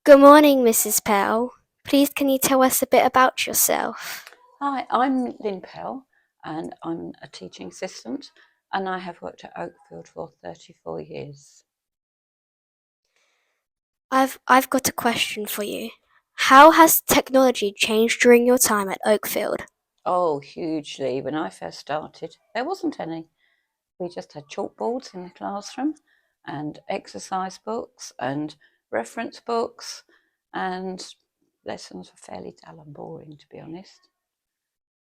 Good morning, Mrs. Pell. Please can you tell us a bit about yourself? Hi, I'm Lynn Pell and I'm a teaching assistant and I have worked at Oakfield for 34 years. I've got a question for you. How has technology changed during your time at Oakfield? Oh, hugely. When I first started, there wasn't any. We just had chalkboards in the classroom and exercise books and reference books, and lessons were fairly dull and boring, to be honest.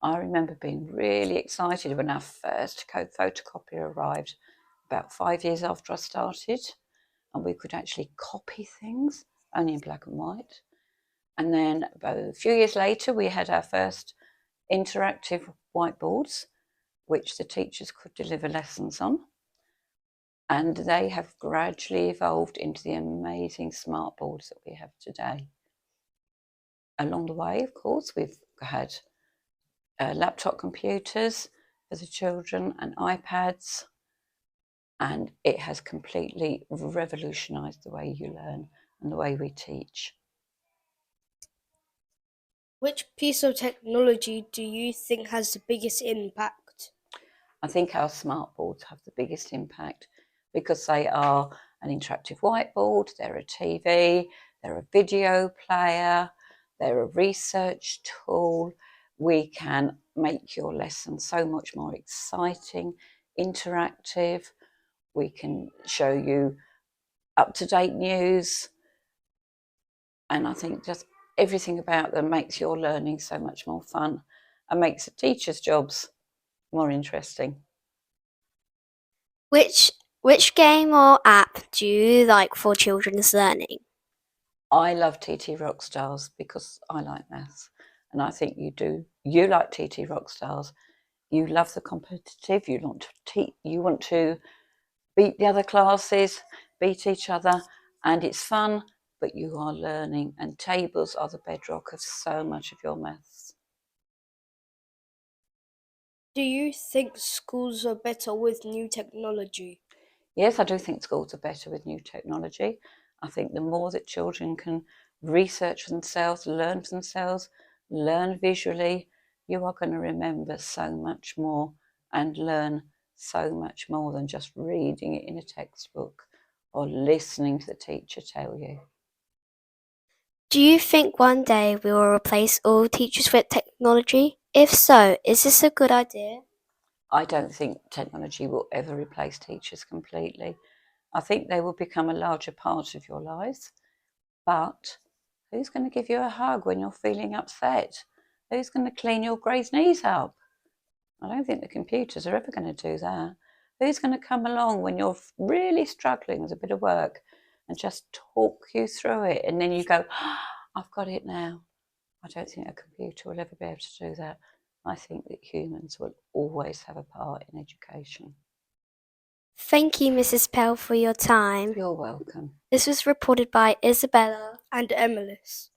I remember being really excited when our first code photocopier arrived about 5 years after I started, and we could actually copy things only in black and white. And then about a few years later, we had our first interactive whiteboards, which the teachers could deliver lessons on. And they have gradually evolved into the amazing smart boards that we have today. Along the way, of course, we've had laptop computers for the children and iPads, and it has completely revolutionised the way you learn and the way we teach. Which piece of technology do you think has the biggest impact? I think our smart boards have the biggest impact because they are an interactive whiteboard, they're a TV, they're a video player, they're a research tool. We can make your lesson so much more exciting, interactive. We can show you up-to-date news. And I think just everything about them makes your learning so much more fun and makes the teachers' jobs more interesting. Which game or app do you like for children's learning? I love TT Rockstars because I like maths, and I think you do. You like TT Rockstars. You love the competitive. You want to beat the other classes, beat each other, and it's fun. But you are learning, and tables are the bedrock of so much of your maths. Do you think schools are better with new technology? Yes, I do think schools are better with new technology. I think the more that children can research for themselves, learn for themselves, learn visually, you are going to remember so much more and learn so much more than just reading it in a textbook or listening to the teacher tell you. Do you think one day we will replace all teachers with technology? If so, is this a good idea? I don't think technology will ever replace teachers completely. I think they will become a larger part of your lives, but who's going to give you a hug when you're feeling upset? Who's going to clean your grey's knees up? I don't think the computers are ever going to do that. Who's going to come along when you're really struggling with a bit of work and just talk you through it? And then you go, oh, I've got it now. I don't think a computer will ever be able to do that. I think that humans will always have a part in education. Thank you, Mrs. Pell, for your time. You're welcome. This was reported by Isabella And Emilis.